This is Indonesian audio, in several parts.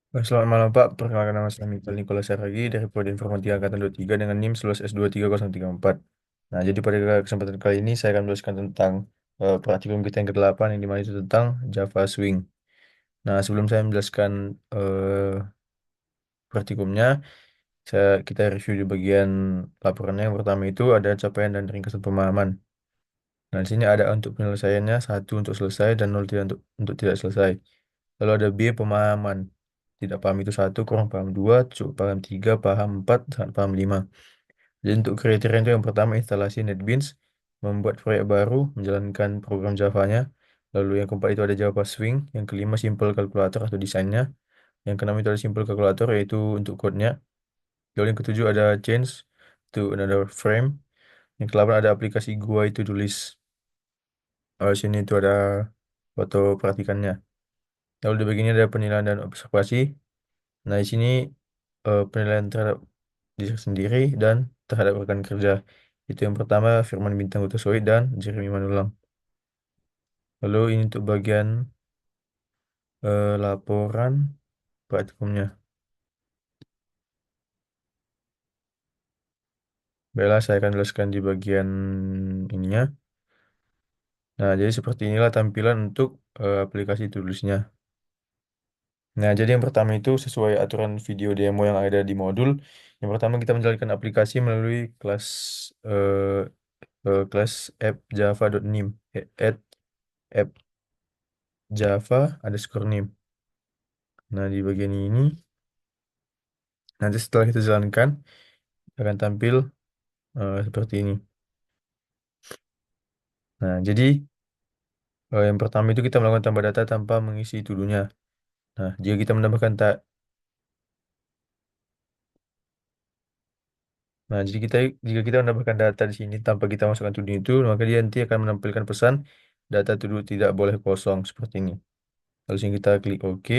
Selamat malam Pak, perkenalkan nama saya Mikal Nikola Saragi dari Prodi Informatika Angkatan 23 dengan NIM 11S23034. Nah, jadi pada kesempatan kali ini saya akan menjelaskan tentang praktikum kita yang ke-8 yang dimana itu tentang Java Swing. Nah, sebelum saya menjelaskan praktikumnya, kita review di bagian laporannya. Yang pertama itu ada capaian dan ringkasan pemahaman. Nah, di sini ada untuk penyelesaiannya, satu untuk selesai dan nol tidak untuk tidak selesai. Lalu ada B, pemahaman. Tidak paham itu satu, kurang paham dua, cukup paham tiga, paham empat, sangat paham lima. Jadi untuk kriteria itu yang pertama instalasi NetBeans, membuat proyek baru, menjalankan program Java-nya. Lalu yang keempat itu ada Java Swing. Yang kelima simple kalkulator atau desainnya. Yang keenam itu ada simple kalkulator yaitu untuk code-nya. Lalu yang ketujuh ada change to another frame. Yang kedelapan ada aplikasi gua itu tulis. Lalu sini itu ada foto perhatikannya. Lalu di bagian ini ada penilaian dan observasi. Nah, di sini penilaian terhadap diri sendiri dan terhadap rekan kerja. Itu yang pertama Firman Bintang Utosoid dan Jeremy Manulang. Lalu ini untuk bagian laporan praktikumnya. Baiklah, saya akan jelaskan di bagian ininya. Nah, jadi seperti inilah tampilan untuk aplikasi tulisnya. Nah, jadi yang pertama itu sesuai aturan video demo yang ada di modul. Yang pertama kita menjalankan aplikasi melalui kelas eh, kelas app java.nim add app java underscore nim. Nah, di bagian ini nanti setelah kita jalankan akan tampil seperti ini. Nah, jadi yang pertama itu kita melakukan tambah data tanpa mengisi to-do-nya. Nah, jika kita menambahkan tak Nah, jadi jika kita menambahkan data di sini tanpa kita masukkan to-do itu, maka dia nanti akan menampilkan pesan data to-do tidak boleh kosong seperti ini. Lalu sini kita klik OK.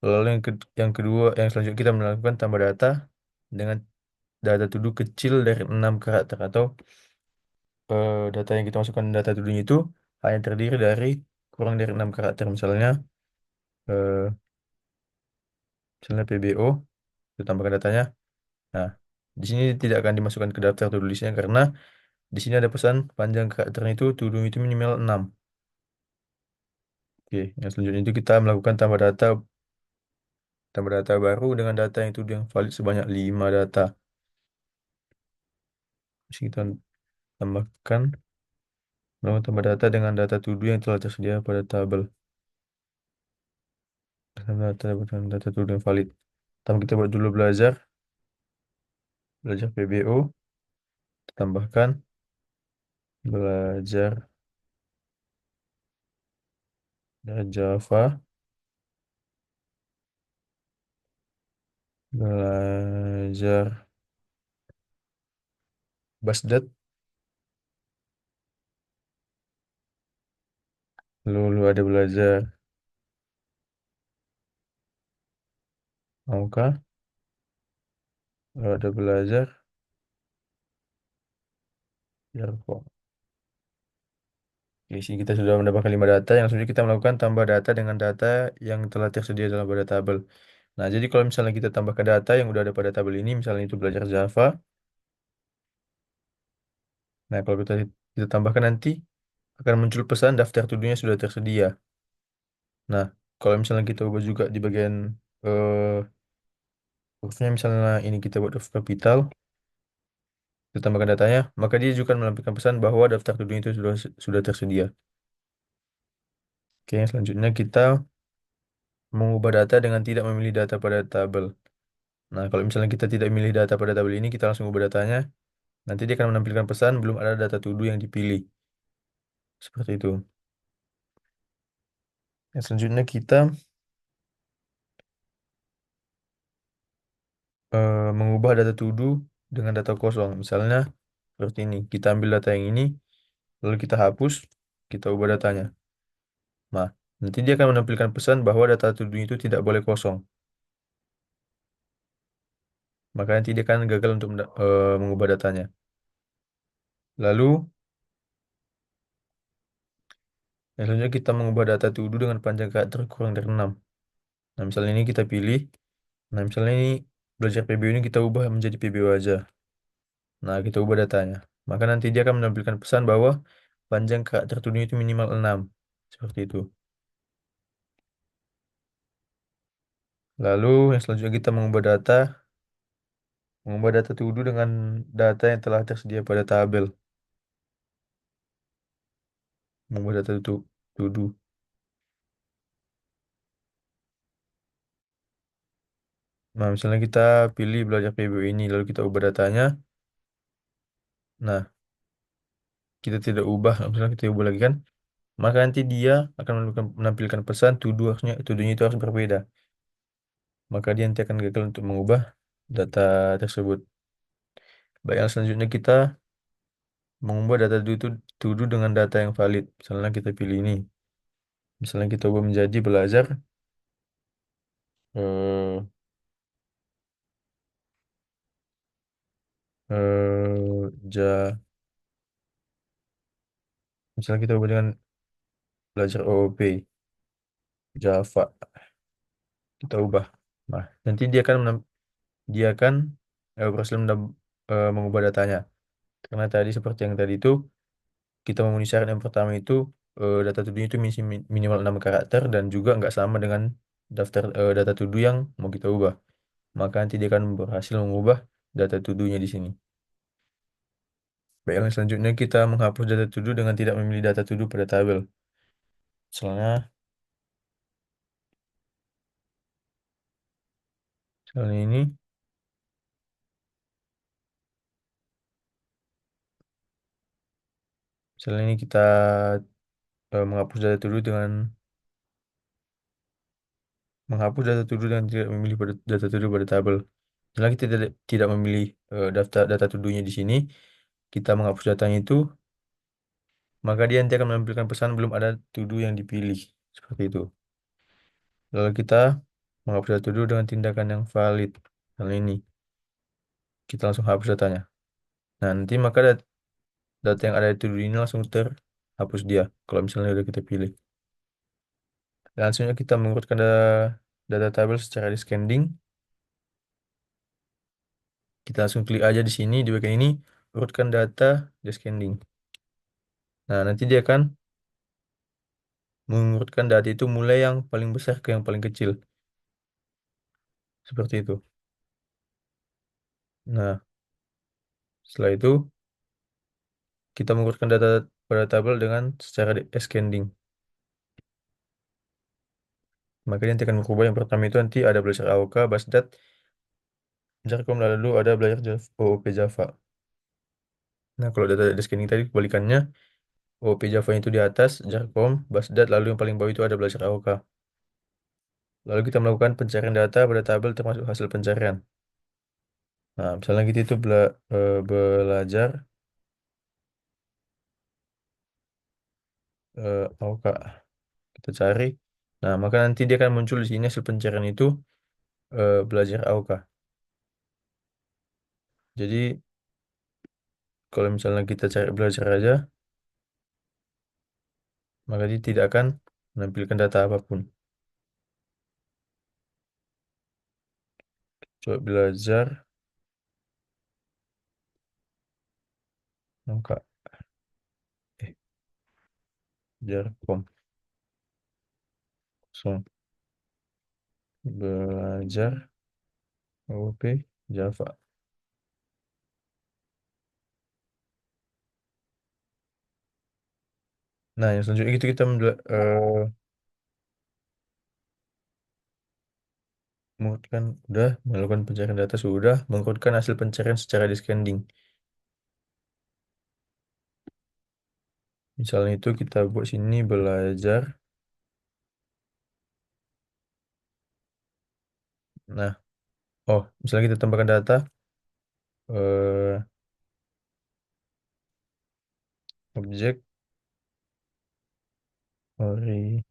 Lalu yang kedua, yang selanjutnya kita melakukan tambah data dengan data to-do kecil dari 6 karakter atau data yang kita masukkan data to itu hanya terdiri dari kurang dari 6 karakter. Eh, misalnya PBO, kita tambahkan datanya. Nah, di sini tidak akan dimasukkan ke daftar to-do listnya karena di sini ada pesan panjang karakternya itu to-do itu minimal 6. Oke, yang selanjutnya itu kita melakukan tambah data baru dengan data yang itu yang valid sebanyak 5 data. Terus kita tambahkan melakukan tambah data dengan data to yang telah tersedia pada tabel. Tambah data dengan data to yang valid. Pertama kita buat dulu belajar PBO, tambahkan belajar Java, belajar Basdet, lalu ada belajar angka, lalu ada belajar Java. Di sini kita sudah mendapatkan 5 data. Yang selanjutnya kita melakukan tambah data dengan data yang telah tersedia dalam pada tabel. Nah, jadi kalau misalnya kita tambahkan data yang udah ada pada tabel ini, misalnya itu belajar Java. Nah, kalau kita tambahkan nanti akan muncul pesan daftar to-do-nya sudah tersedia. Nah, kalau misalnya kita ubah juga di bagian eh hurufnya, misalnya ini kita buat huruf kapital, kita tambahkan datanya, maka dia juga akan menampilkan pesan bahwa daftar to-do itu sudah tersedia. Oke, yang selanjutnya kita mengubah data dengan tidak memilih data pada tabel. Nah, kalau misalnya kita tidak memilih data pada tabel ini, kita langsung ubah datanya. Nanti dia akan menampilkan pesan belum ada data to do yang dipilih. Seperti itu. Yang selanjutnya kita mengubah data to do dengan data kosong. Misalnya seperti ini. Kita ambil data yang ini, lalu kita hapus, kita ubah datanya. Nah, nanti dia akan menampilkan pesan bahwa data to do itu tidak boleh kosong. Maka nanti dia akan gagal untuk mengubah datanya. Lalu, yang selanjutnya kita mengubah data to do dengan panjang karakter kurang dari 6. Nah, misalnya ini kita pilih. Nah, misalnya ini belajar PBU ini kita ubah menjadi PBU aja. Nah, kita ubah datanya. Maka nanti dia akan menampilkan pesan bahwa panjang karakter tuduhnya itu minimal 6. Seperti itu. Lalu yang selanjutnya kita mengubah data tuduh dengan data yang telah tersedia pada tabel. Mengubah data tuduh. Nah, misalnya kita pilih belajar PBU ini, lalu kita ubah datanya. Nah, kita tidak ubah, misalnya kita ubah lagi kan, maka nanti dia akan menampilkan pesan tuduhnya itu harus berbeda. Maka dia nanti akan gagal untuk mengubah data tersebut. Baik, yang selanjutnya kita mengubah data tuduh dengan data yang valid. Misalnya kita pilih ini. Misalnya kita ubah menjadi belajar eh, ja, misalnya kita ubah dengan belajar OOP, Java, kita ubah. Nah, nanti dia akan berhasil mengubah datanya. Karena tadi seperti yang tadi itu kita memenuhi syarat yang pertama itu data tuduhnya itu minimal 6 karakter dan juga nggak sama dengan data tuduh yang mau kita ubah. Maka nanti dia akan berhasil mengubah data tuduhnya di sini. Baik, yang selanjutnya kita menghapus data tuduh dengan tidak memilih data tuduh pada tabel. Misalnya ini, misalnya ini kita menghapus data tuduh dengan tidak memilih data tuduh pada tabel. Misalnya kita tidak memilih daftar data tuduhnya di sini, kita menghapus datanya itu, maka dia nanti akan menampilkan pesan belum ada tuduh yang dipilih. Seperti itu. Lalu kita menghapus data tuduh dengan tindakan yang valid. Hal ini, kita langsung hapus datanya. Nah, nanti maka data yang ada di tuduh ini langsung terhapus dia. Kalau misalnya udah kita pilih. Langsungnya kita mengurutkan data tabel secara descending. Kita langsung klik aja di sini, di bagian ini, urutkan data descending. Nah, nanti dia akan mengurutkan data itu mulai yang paling besar ke yang paling kecil. Seperti itu. Nah, setelah itu kita mengurutkan data pada tabel dengan secara descending. Maka dia nanti akan berubah. Yang pertama itu nanti ada belajar AOK, Basdat, Jarkom, lalu ada belajar OOP Java. Nah, kalau data descending tadi kebalikannya, OOP Java itu di atas, Jarkom, Basdat, lalu yang paling bawah itu ada belajar AOK. Lalu kita melakukan pencarian data pada tabel termasuk hasil pencarian. Nah, misalnya kita itu belajar AOK. Kita cari. Nah, maka nanti dia akan muncul di sini hasil pencarian itu belajar AOK. Jadi, kalau misalnya kita cari belajar aja, maka dia tidak akan menampilkan data apapun. Coba belajar AOK. Eh, belajar kom. So, belajar OOP Java. Nah, yang selanjutnya itu kita mengurutkan, udah melakukan pencarian data sudah, mengurutkan hasil pencarian secara descending. Misalnya itu kita buat sini belajar. Nah, oh, misalnya kita tambahkan data eh, objek oriented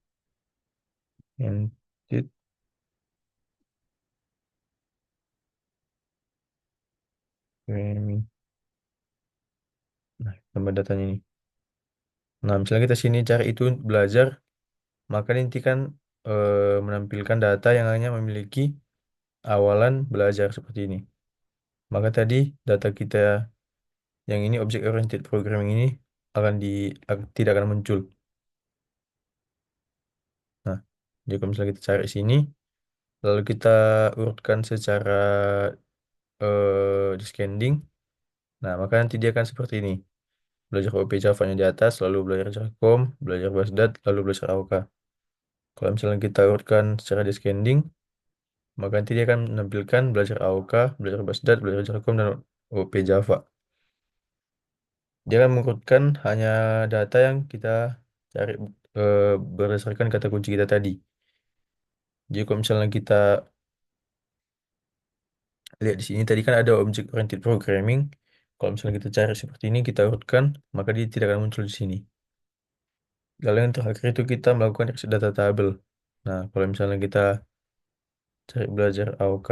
programming. Nah, tambah datanya ini. Nah, misalnya kita sini cari itu belajar, maka nanti kan menampilkan data yang hanya memiliki awalan belajar seperti ini. Maka tadi data kita yang ini object oriented programming ini tidak akan muncul. Nah, jadi kalau misalnya kita cari sini, lalu kita urutkan secara descending, nah maka nanti dia akan seperti ini. Belajar OP Java-nya di atas, lalu belajar Java, belajar Basdat, lalu belajar AOK. Kalau misalnya kita urutkan secara descending, maka nanti dia akan menampilkan belajar AOK, belajar Basdat, belajar Java, dan OP Java. Dia akan mengurutkan hanya data yang kita cari eh, berdasarkan kata kunci kita tadi. Jadi kalau misalnya kita lihat di sini tadi kan ada object oriented programming. Kalau misalnya kita cari seperti ini, kita urutkan, maka dia tidak akan muncul di sini. Lalu yang terakhir itu kita melakukan exit data tabel. Nah, kalau misalnya kita cari belajar AOK,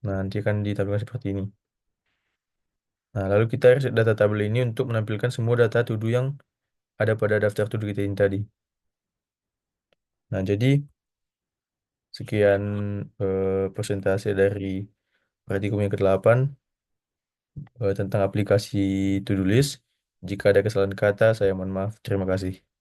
nah nanti akan ditampilkan seperti ini. Nah, lalu kita reset data tabel ini untuk menampilkan semua data to do yang ada pada daftar to do kita ini tadi. Nah, jadi sekian persentase dari praktikum yang ke-8 tentang aplikasi to do list. Jika ada kesalahan kata, saya mohon maaf. Terima kasih.